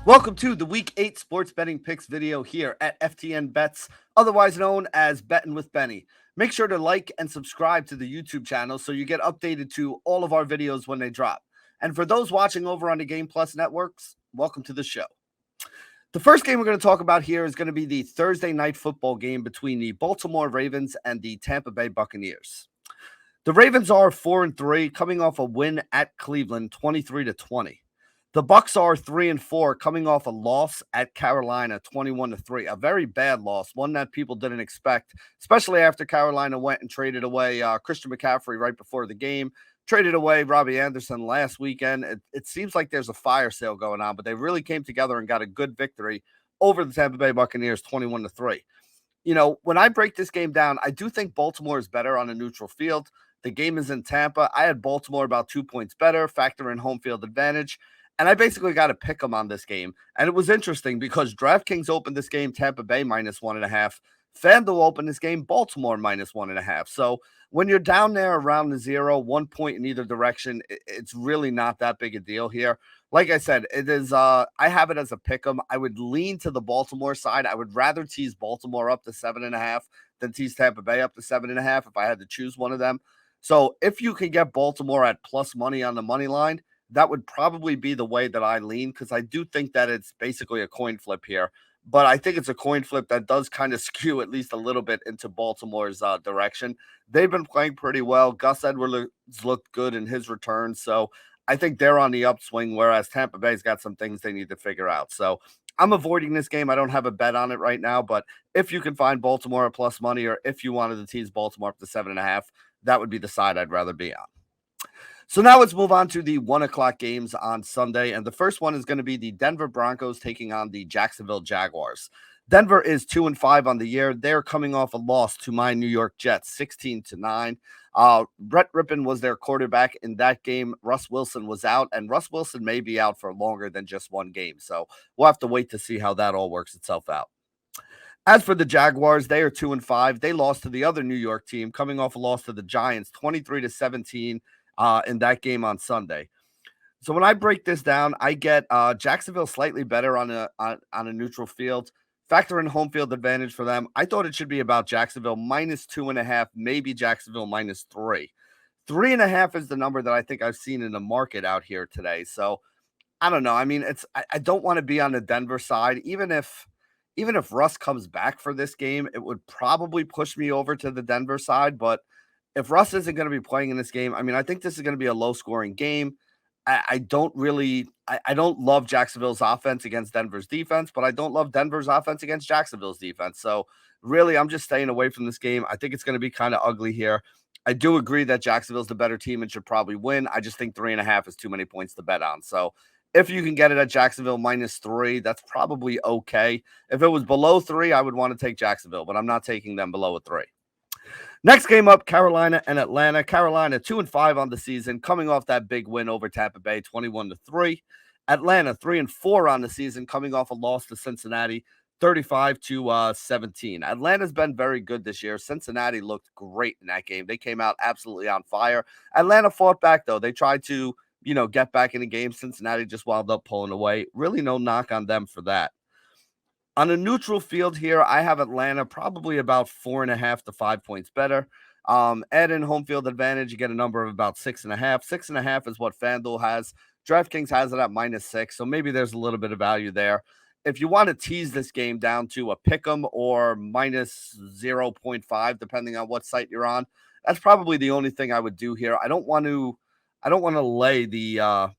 Welcome to the Week 8 Sports Betting Picks video here at FTN Bets, otherwise known as Betting with Benny. Make sure to like and subscribe to the YouTube channel so you get updated to all of our videos when they drop. And for those watching over on the Game Plus networks, welcome to the show. The first game we're going to talk about here is going to be the Thursday night football game between the Baltimore Ravens and the Tampa Bay Buccaneers. The Ravens are 4-3, coming off a win at Cleveland, 23-20. The Bucs are 3-4, coming off a loss at Carolina, 21-3. A very bad loss, one that people didn't expect, especially after Carolina went and traded away Christian McCaffrey right before the game, traded away Robbie Anderson last weekend. It seems like there's a fire sale going on, but they really came together and got a good victory over the Tampa Bay Buccaneers, 21-3. You know, when I break this game down, I do think Baltimore is better on a neutral field. The game is in Tampa. I had Baltimore about 2 points better, factor in home field advantage. And I basically got to pick them on this game. And it was interesting because DraftKings opened this game Tampa Bay -1.5. FanDuel opened this game Baltimore -1.5. So when you're down there around the 0, 1 point in either direction, it's really not that big a deal here. Like I said, it is. I have it as a pick 'em. I would lean to the Baltimore side. I would rather tease Baltimore up to 7.5 than tease Tampa Bay up to 7.5 if I had to choose one of them. So if you can get Baltimore at plus money on the money line, that would probably be the way that I lean, because I do think that it's basically a coin flip here. But I think it's a coin flip that does kind of skew at least a little bit into Baltimore's direction. They've been playing pretty well. Gus Edwards looked good in his return. So I think they're on the upswing, whereas Tampa Bay's got some things they need to figure out. So I'm avoiding this game. I don't have a bet on it right now. But if you can find Baltimore at plus money, or if you wanted to tease Baltimore up to 7.5, that would be the side I'd rather be on. So now let's move on to the 1 o'clock games on Sunday. And the first one is going to be the Denver Broncos taking on the Jacksonville Jaguars. Denver is 2-5 on the year. They're coming off a loss to my New York Jets, 16-9. Brett Rippon was their quarterback in that game. Russ Wilson was out, and Russ Wilson may be out for longer than just one game. So we'll have to wait to see how that all works itself out. As for the Jaguars, they are 2-5. They lost to the other New York team, coming off a loss to the Giants, 23-17. In that game on Sunday. So when I break this down, I get Jacksonville slightly better on a neutral field. Factor in home field advantage for them. I thought it should be about Jacksonville -2.5, maybe Jacksonville -3. 3.5 is the number that I think I've seen in the market out here today. So I don't know. I mean, I don't want to be on the Denver side. Even if Russ comes back for this game, it would probably push me over to the Denver side. But if Russ isn't going to be playing in this game, I mean, I think this is going to be a low-scoring game. I don't love Jacksonville's offense against Denver's defense, but I don't love Denver's offense against Jacksonville's defense. So really, I'm just staying away from this game. I think it's going to be kind of ugly here. I do agree that Jacksonville's the better team and should probably win. I just think 3.5 is too many points to bet on. So if you can get it at Jacksonville -3, that's probably okay. If it was below 3, I would want to take Jacksonville, but I'm not taking them below a 3. Next game up, Carolina and Atlanta. Carolina 2-5 on the season, coming off that big win over Tampa Bay, 21-3. Atlanta 3-4 on the season, coming off a loss to Cincinnati, 35-17. Atlanta's been very good this year. Cincinnati looked great in that game. They came out absolutely on fire. Atlanta fought back, though. They tried to, get back in the game. Cincinnati just wound up pulling away. Really no knock on them for that. On a neutral field here, I have Atlanta probably about 4.5 to 5 points better. Add in home field advantage, you get a number of about 6.5. 6.5 is what FanDuel has. DraftKings has it at -6, so maybe there's a little bit of value there. If you want to tease this game down to a pick'em or -0.5, depending on what site you're on, that's probably the only thing I would do here. I don't want to lay the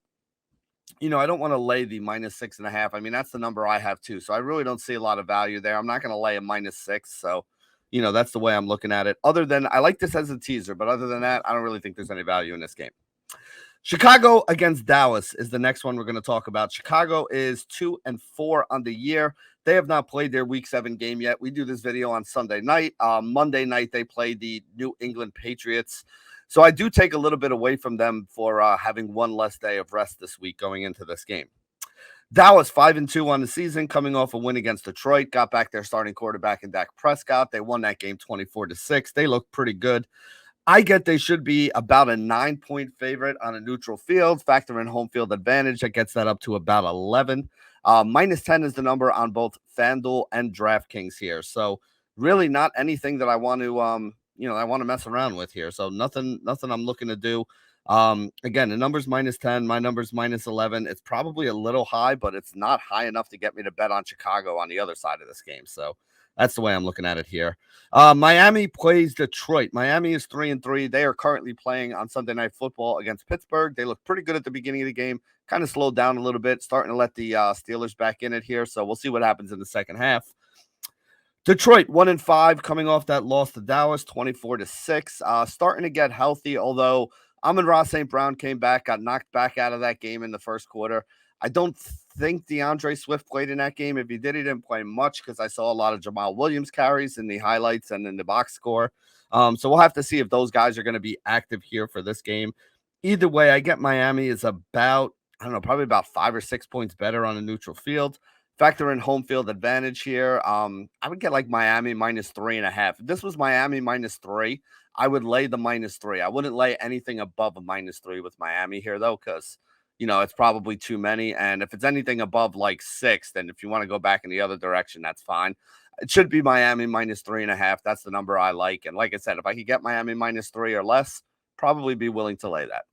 I don't want to lay the -6.5. I mean, that's the number I have too. So I really don't see a lot of value there. I'm not going to lay a -6. So, that's the way I'm looking at it. Other than, I like this as a teaser, but other than that, I don't really think there's any value in this game. Chicago against Dallas is the next one we're going to talk about. Chicago is 2-4 on the year. They have not played their Week 7 game yet. We do this video on Sunday night. Monday night, they played the New England Patriots. So I do take a little bit away from them for having one less day of rest this week going into this game. Dallas 5-2 on the season, coming off a win against Detroit. Got back their starting quarterback in Dak Prescott. They won that game 24-6. They look pretty good. I get they should be about a 9-point favorite on a neutral field. Factor in home field advantage, that gets that up to about 11. -10 is the number on both FanDuel and DraftKings here. So really not anything that I want to I want to mess around with here. So nothing I'm looking to do. Again, the number's -10, my number's -11. It's probably a little high, but it's not high enough to get me to bet on Chicago on the other side of this game. So that's the way I'm looking at it here. Miami plays Detroit. Miami is 3-3. They are currently playing on Sunday Night Football against Pittsburgh. They look pretty good at the beginning of the game, kind of slowed down a little bit, starting to let the Steelers back in it here. So we'll see what happens in the second half. Detroit 1-5, coming off that loss to Dallas 24-6, starting to get healthy. Although Amon-Ra St. Brown came back, got knocked back out of that game in the first quarter. I don't think DeAndre Swift played in that game. If he did, he didn't play much because I saw a lot of Jamal Williams carries in the highlights and in the box score. So we'll have to see if those guys are going to be active here for this game. Either way, I get Miami is about, I don't know, probably about 5 or 6 points better on a neutral field. Factor in home field advantage here. I would get like Miami -3.5. If this was Miami -3, I would lay the -3. I wouldn't lay anything above a -3 with Miami here, though, because, it's probably too many. And if it's anything above like 6, then if you want to go back in the other direction, that's fine. It should be Miami -3.5. That's the number I like. And like I said, if I could get Miami -3 or less, probably be willing to lay that.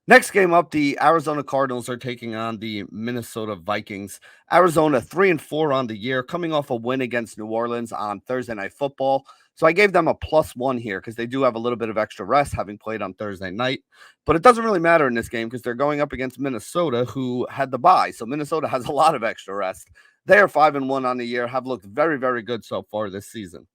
Next game up, the Arizona Cardinals are taking on the Minnesota Vikings. Arizona 3-4 on the year, coming off a win against New Orleans on Thursday Night Football. So I gave them a +1 here because they do have a little bit of extra rest having played on Thursday night. But it doesn't really matter in this game because they're going up against Minnesota, who had the bye. So Minnesota has a lot of extra rest. They are 5-1 on the year, have looked very, very good so far this season.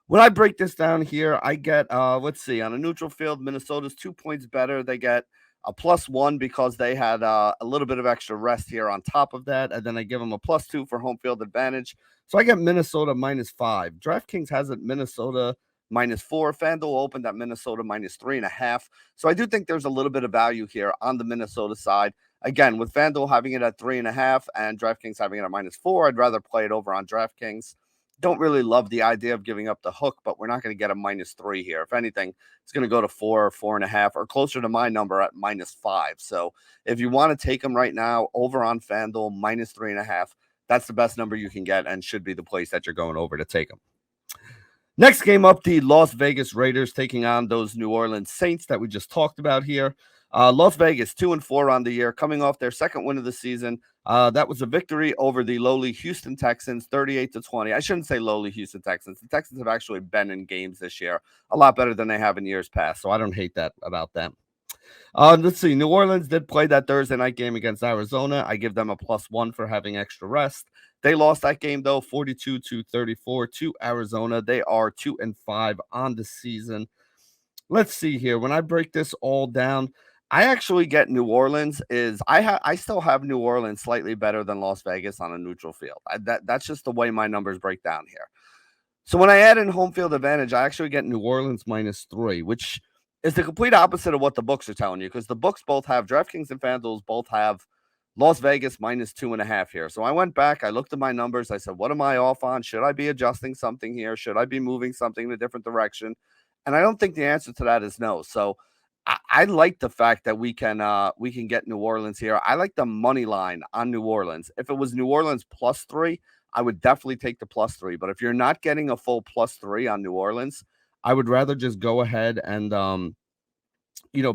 When I break this down here, I get, let's see, on a neutral field, Minnesota's 2 points better. They get a +1 because they had a little bit of extra rest here on top of that. And then I give them a +2 for home field advantage. So I get Minnesota -5. DraftKings has it Minnesota -4. FanDuel opened at Minnesota -3.5. So I do think there's a little bit of value here on the Minnesota side. Again, with FanDuel having it at 3.5 and DraftKings having it at -4, I'd rather play it over on DraftKings. Don't really love the idea of giving up the hook, but we're not going to get a -3 here. If anything, it's going to go to 4 or 4.5 or closer to my number at -5. So if you want to take them right now over on FanDuel, -3.5, that's the best number you can get and should be the place that you're going over to take them. Next game up, the Las Vegas Raiders taking on those New Orleans Saints that we just talked about here. Las Vegas 2-4 on the year, coming off their second win of the season. That was a victory over the lowly Houston Texans, 38-20. I shouldn't say lowly Houston Texans. The Texans have actually been in games this year a lot better than they have in years past, so I don't hate that about them. Let's see. New Orleans did play that Thursday night game against Arizona. I give them a +1 for having extra rest. They lost that game, though, 42-34 to Arizona. They are 2-5 on the season. Let's see here. When I break this all down, I actually get New Orleans I still have New Orleans slightly better than Las Vegas on a neutral field. That's just the way my numbers break down here. So when I add in home field advantage, I actually get New Orleans -3, which is the complete opposite of what the books are telling you, because the books both have DraftKings and FanDuel both have Las Vegas -2.5 here. So I went back, I looked at my numbers, I said, what am I off on? Should I be adjusting something here? Should I be moving something in a different direction? And I don't think the answer to that is no. So I like the fact that we can get New Orleans here. I like the money line on New Orleans. If it was New Orleans +3, I would definitely take the +3. But if you're not getting a full +3 on New Orleans, I would rather just go ahead and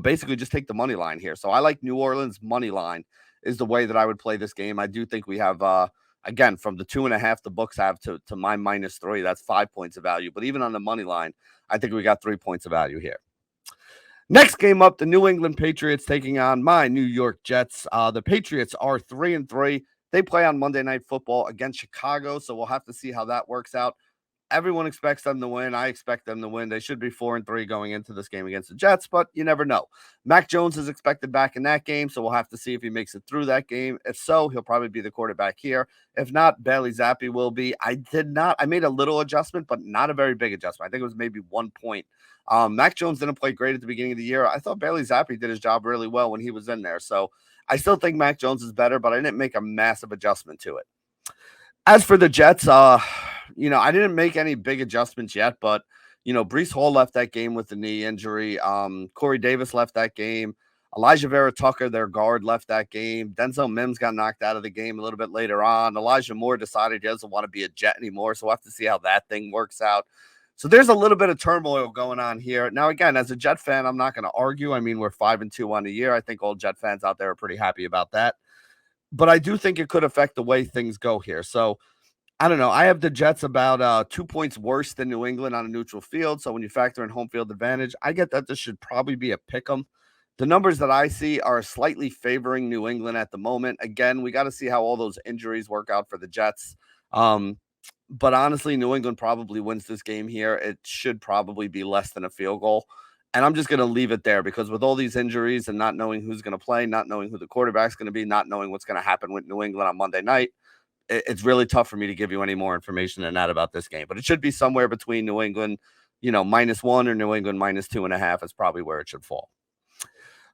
basically just take the money line here. So I like New Orleans money line is the way that I would play this game. I do think we have again, from the 2.5 the books have to my -3, that's 5 points of value. But even on the money line, I think we got 3 points of value here. Next game up, the New England Patriots taking on my New York Jets. The Patriots are 3-3. They play on Monday Night Football against Chicago, so we'll have to see how that works out. Everyone expects them to win. I expect them to win. They should be 4-3 going into this game against the Jets, but you never know. Mac Jones is expected back in that game, so we'll have to see if he makes it through that game. If so, he'll probably be the quarterback here. If not, Bailey Zappi will be. I made a little adjustment, but not a very big adjustment. I think it was maybe 1 point. Mac Jones didn't play great at the beginning of the year. I thought Bailey Zappi did his job really well when he was in there. So I still think Mac Jones is better, but I didn't make a massive adjustment to it. As for the Jets, I didn't make any big adjustments yet, but, Breece Hall left that game with the knee injury. Corey Davis left that game. Elijah Vera Tucker, their guard, left that game. Denzel Mims got knocked out of the game a little bit later on. Elijah Moore decided he doesn't want to be a Jet anymore, so we'll have to see how that thing works out. So there's a little bit of turmoil going on here. Now, again, as a Jet fan, I'm not going to argue. I mean, we're 5-2 on the year. I think all Jet fans out there are pretty happy about that. But I do think it could affect the way things go here. So I don't know. I have the Jets about 2 points worse than New England on a neutral field. So when you factor in home field advantage, I get that this should probably be a pick 'em. The numbers that I see are slightly favoring New England at the moment. Again, we got to see how all those injuries work out for the Jets. But honestly, New England probably wins this game here. It should probably be less than a field goal. And I'm just going to leave it there because with all these injuries and not knowing who's going to play, not knowing who the quarterback's going to be, not knowing what's going to happen with New England on Monday night, it's really tough for me to give you any more information than that about this game. But it should be somewhere between New England, -1 or New England -2.5 is probably where it should fall.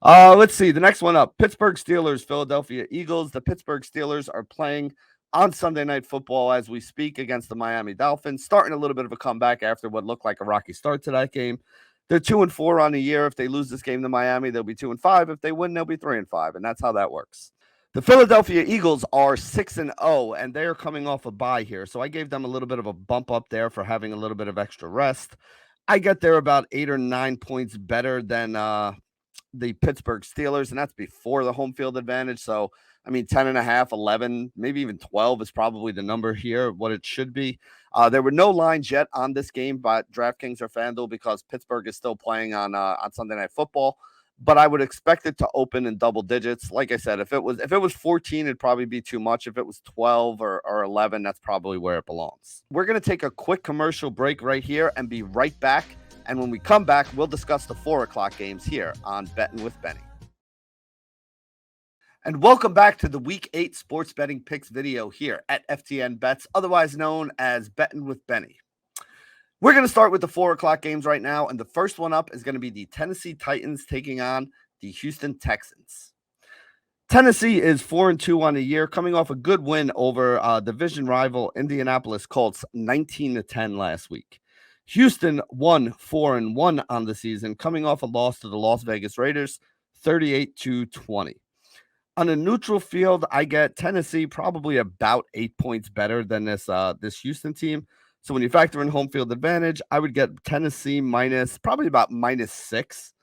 Let's see. The next one up, Pittsburgh Steelers, Philadelphia Eagles. The Pittsburgh Steelers are playing on Sunday Night Football as we speak against the Miami Dolphins, starting a little bit of a comeback after what looked like a rocky start to that game. They're 2-4 on the year. If they lose this game to Miami, they'll be 2-5. If they win, they'll be 3-5, and that's how that works. The Philadelphia Eagles are 6-0, and they're coming off a bye here. So I gave them a little bit of a bump up there for having a little bit of extra rest. I get there about 8 or 9 points better than the Pittsburgh Steelers, and that's before the home field advantage. So, I mean, 10.5, 11, maybe even 12 is probably the number here, what it should be. There were no lines yet on this game by DraftKings or FanDuel because Pittsburgh is still playing on Sunday Night Football. But I would expect it to open in double digits. Like I said, if it was 14, it'd probably be too much. If it was 12 or 11, that's probably where it belongs. We're going to take a quick commercial break right here and be right back. And when we come back, we'll discuss the 4 o'clock games here on Betting with Benny. And welcome back to the Week 8 Sports Betting Picks video here at FTN Bets, otherwise known as Betting with Benny. We're going to start with the 4 o'clock games right now, and the first one up is going to be the Tennessee Titans taking on the Houston Texans. Tennessee is 4-2 on the year, coming off a good win over division rival Indianapolis Colts, 19-10 last week. Houston won 4-1 on the season, coming off a loss to the Las Vegas Raiders, 38-20. On a neutral field, I get Tennessee probably about 8 points better than this Houston team. So when you factor in home field advantage, I would get Tennessee probably about -6.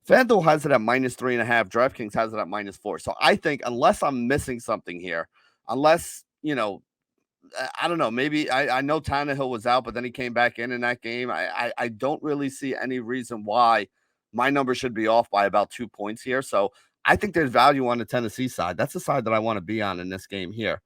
FanDuel has it at -3.5. DraftKings has it at -4. So I think unless I'm missing something here, unless, I don't know, maybe I know Tannehill was out, but then he came back in that game. I don't really see any reason why my number should be off by about 2 points here. So I think there's value on the Tennessee side. That's the side that I want to be on in this game here.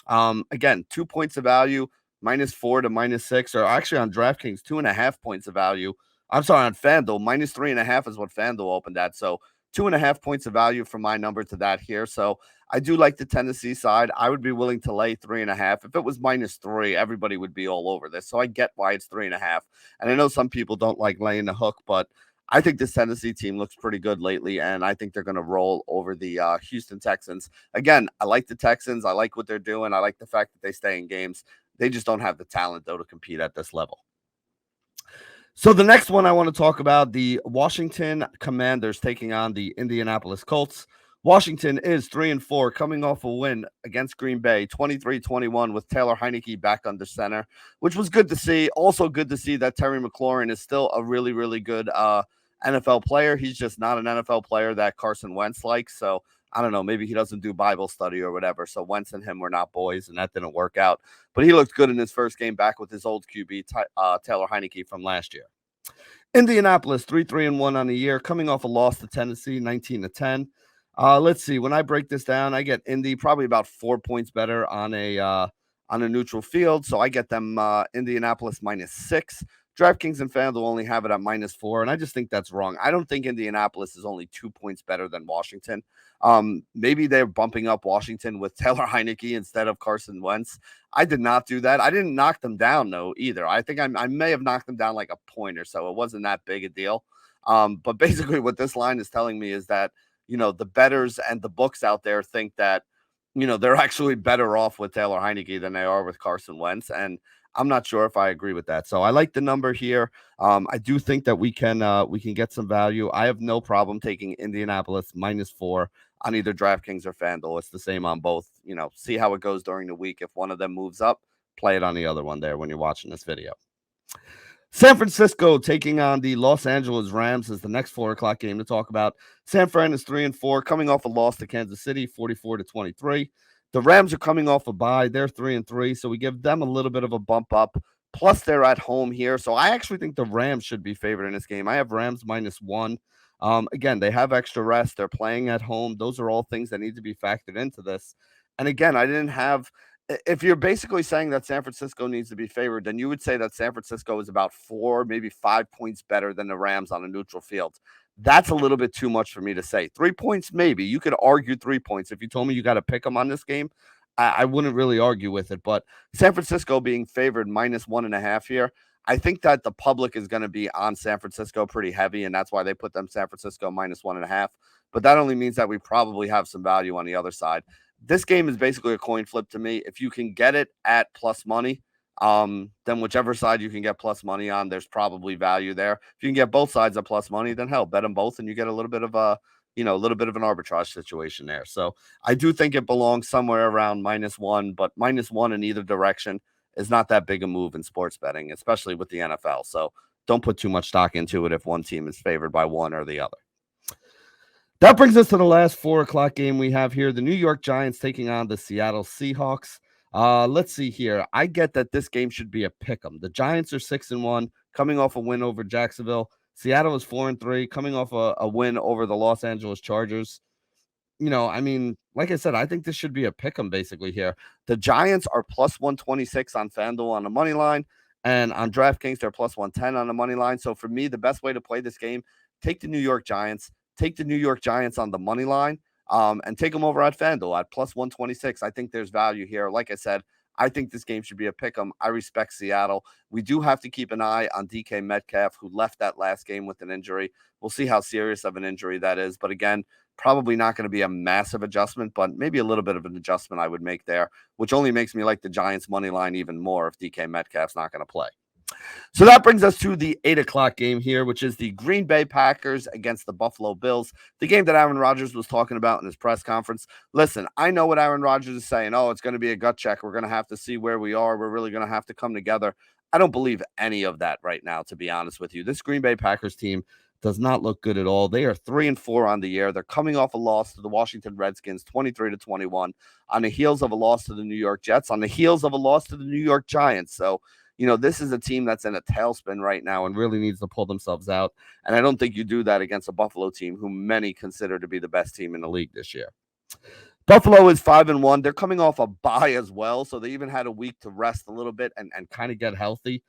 Again, 2 points of value. -4 to -6, or actually on DraftKings, 2.5 points of value. I'm sorry, on FanDuel, -3.5 is what FanDuel opened at. So 2.5 points of value from my number to that here. So I do like the Tennessee side. I would be willing to lay 3.5. If it was -3, everybody would be all over this. So I get why it's 3.5. And I know some people don't like laying the hook, but I think this Tennessee team looks pretty good lately, and I think they're going to roll over the Houston Texans. Again, I like the Texans. I like what they're doing. I like the fact that they stay in games. They just don't have the talent, though, to compete at this level. So the next one I want to talk about, the Washington Commanders taking on the Indianapolis Colts. Washington is 3-4, coming off a win against Green Bay, 23-21, with Taylor Heineke back under center, which was good to see. Also good to see that Terry McLaurin is still a really, really good NFL player. He's just not an NFL player that Carson Wentz likes. So I don't know, maybe he doesn't do Bible study or whatever. So Wentz and him were not boys, and that didn't work out. But he looked good in his first game back with his old QB, Taylor Heineke, from last year. Indianapolis, 3-1 on the year, coming off a loss to Tennessee, 19-10. Let's see. When I break this down, I get Indy probably about 4 points better on a neutral field. So I get them Indianapolis -6. DraftKings and FanDuel only have it at -4, and I just think that's wrong. I don't think Indianapolis is only 2 points better than Washington. Maybe they're bumping up Washington with Taylor Heineke instead of Carson Wentz. I did not do that. I didn't knock them down, though, either. I think I may have knocked them down like a point or so. It wasn't that big a deal. But basically what this line is telling me is that, the bettors and the books out there think that, they're actually better off with Taylor Heineke than they are with Carson Wentz. And I'm not sure if I agree with that. So I like the number here. I do think that we can get some value. I have no problem taking Indianapolis -4 on either DraftKings or FanDuel. It's the same on both. See how it goes during the week. If one of them moves up, play it on the other one there when you're watching this video. San Francisco taking on the Los Angeles Rams is the next 4 o'clock game to talk about. San Fran is 3-4, coming off a loss to Kansas City, 44-23. The Rams are coming off a bye; they're 3-3, so we give them a little bit of a bump up. Plus, they're at home here, so I actually think the Rams should be favored in this game. I have Rams -1. Again, they have extra rest; they're playing at home. Those are all things that need to be factored into this. And again, I didn't have if you're basically saying that San Francisco needs to be favored, then you would say that San Francisco is about 4, maybe 5 points better than the Rams on a neutral field. That's a little bit too much for me to say. 3 points, maybe. You could argue 3 points. If you told me you got to pick them on this game, I wouldn't really argue with it. But San Francisco being favored -1.5 here, I think that the public is going to be on San Francisco pretty heavy, and that's why they put them San Francisco -1.5. But that only means that we probably have some value on the other side. This game is basically a coin flip to me. If you can get it at plus money, then whichever side you can get plus money on, there's probably value there. If you can get both sides at plus money, then hell, bet them both, and you get a little bit of a little bit of an arbitrage situation there. So I do think it belongs somewhere around -1, but -1 in either direction is not that big a move in sports betting, especially with the NFL. So don't put too much stock into it if one team is favored by one or the other. That brings us to the last 4 o'clock game we have here. The New York Giants taking on the Seattle Seahawks. Let's see here. I get that this game should be a pick 'em. The Giants are 6-1, coming off a win over Jacksonville. Seattle is 4-3, coming off a win over the Los Angeles Chargers. I mean, like I said, I think this should be a pick 'em basically here. The Giants are plus 126 on FanDuel on the money line, and on DraftKings, they're plus 110 on the money line. So for me, the best way to play this game, take the New York Giants, take the New York Giants on the money line, and take them over at FanDuel at plus 126. I think there's value here. Like I said, I think this game should be a pick 'em. I respect Seattle. We do have to keep an eye on DK Metcalf, who left that last game with an injury. We'll see how serious of an injury that is. But again, probably not going to be a massive adjustment, but maybe a little bit of an adjustment I would make there, which only makes me like the Giants money line even more if DK Metcalf's not going to play. So that brings us to the 8 o'clock game here, which is the Green Bay Packers against the Buffalo Bills, the game that Aaron Rodgers was talking about in his press conference. Listen, I know what Aaron Rodgers is saying. Oh, it's going to be a gut check. We're going to have to see where we are. We're really going to have to come together. I don't believe any of that right now, to be honest with you. This Green Bay Packers team does not look good at all. They are 3-4 on the year. They're coming off a loss to the Washington Redskins, 23-21, on the heels of a loss to the New York Jets, on the heels of a loss to the New York Giants. So, this is a team that's in a tailspin right now and really needs to pull themselves out. And I don't think you do that against a Buffalo team who many consider to be the best team in the league this year. Buffalo is 5-1. They're coming off a bye as well, so they even had a week to rest a little bit and kind of get healthy.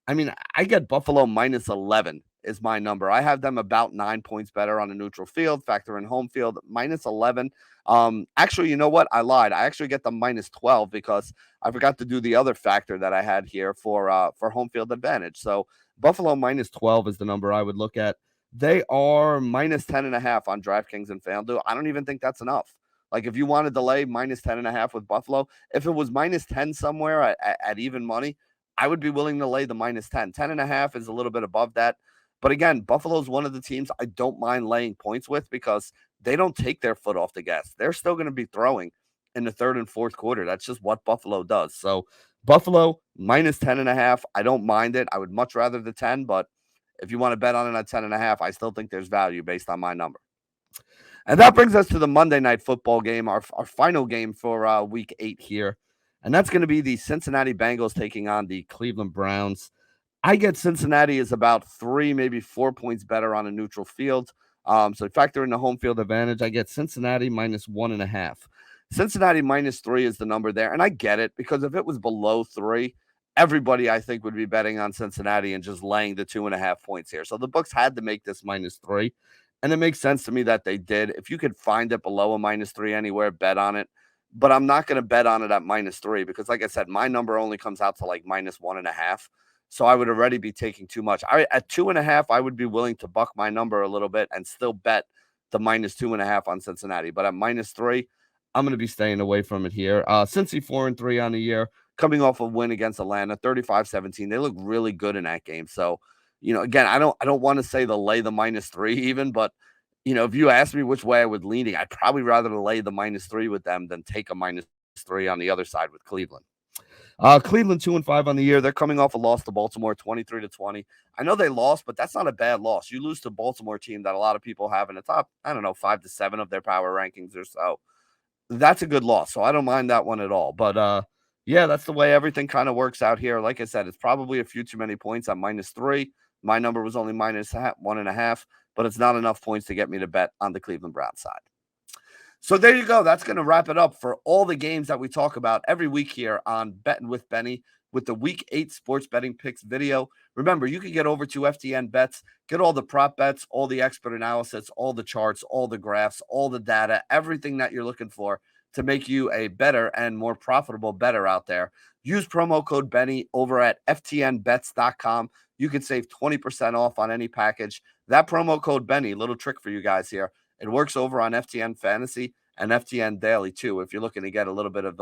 I mean, I get Buffalo -11 is my number. I have them about 9 points better on a neutral field. Factor in home field, -11. Actually, you know what? I lied. I actually get them -12 because I forgot to do the other factor that I had here for home field advantage. So Buffalo -12 is the number I would look at. They are -10.5 on DraftKings and FanDuel. I don't even think that's enough. Like if you want to delay -10.5 with Buffalo, if it was -10 somewhere at even money, I would be willing to lay the -10. 10.5 is a little bit above that. But again, Buffalo's one of the teams I don't mind laying points with because they don't take their foot off the gas. They're still going to be throwing in the third and fourth quarter. That's just what Buffalo does. So Buffalo -10.5. I don't mind it. I would much rather the 10, but if you want to bet on it at 10.5, I still think there's value based on my number. And that brings us to the Monday Night Football game, our final game for Week 8 here. And that's going to be the Cincinnati Bengals taking on the Cleveland Browns. I get Cincinnati is about 3, maybe 4 points better on a neutral field. So factor in the home field advantage. I get Cincinnati -1.5. Cincinnati -3 is the number there. And I get it because if it was below 3, everybody I think would be betting on Cincinnati and just laying the 2.5 points here. So the books had to make this -3. And it makes sense to me that they did. If you could find it below a -3 anywhere, bet on it. But I'm not going to bet on it at -3 because, like I said, my number only comes out to like -1.5. So I would already be taking too much. At 2.5, I would be willing to buck my number a little bit and still bet the -2.5 on Cincinnati. But at -3, I'm going to be staying away from it here. Cincy 4-3 on the year, coming off a win against Atlanta, 35-17. They look really good in that game. So, again, I don't want to say to lay the -3 even, but if you ask me which way I would lean, I'd probably rather lay the -3 with them than take a -3 on the other side with Cleveland. Cleveland 2-5 on the year. They're coming off a loss to Baltimore, 23-20. I know they lost, but that's not a bad loss. You lose to a Baltimore team that a lot of people have in the top, I don't know, 5 to 7 of their power rankings or so. That's a good loss, so I don't mind that one at all. But yeah, that's the way everything kind of works out here. Like I said, it's probably a few too many points at -3. My number was only -1.5, but it's not enough points to get me to bet on the Cleveland Browns side. So there you go. That's going to wrap it up for all the games that we talk about every week here on Betting with Benny with the Week 8 Sports Betting Picks video. Remember, you can get over to FTN Bets, get all the prop bets, all the expert analysis, all the charts, all the graphs, all the data, everything that you're looking for to make you a better and more profitable bettor out there. Use promo code Benny over at ftnbets.com. You can save 20% off on any package. That promo code Benny, little trick for you guys here. It works over on FTN Fantasy and FTN Daily too. If you're looking to get a little bit of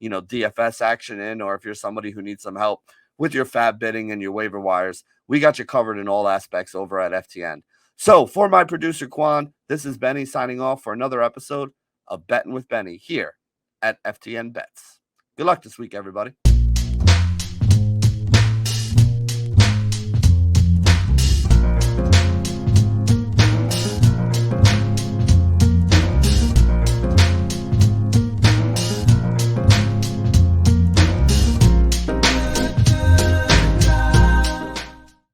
DFS action in, or if you're somebody who needs some help with your fab bidding and your waiver wires, we got you covered in all aspects over at FTN. So for my producer Quan, this is Benny signing off for another episode of Betting with Benny here at FTN Bets. Good luck this week, everybody.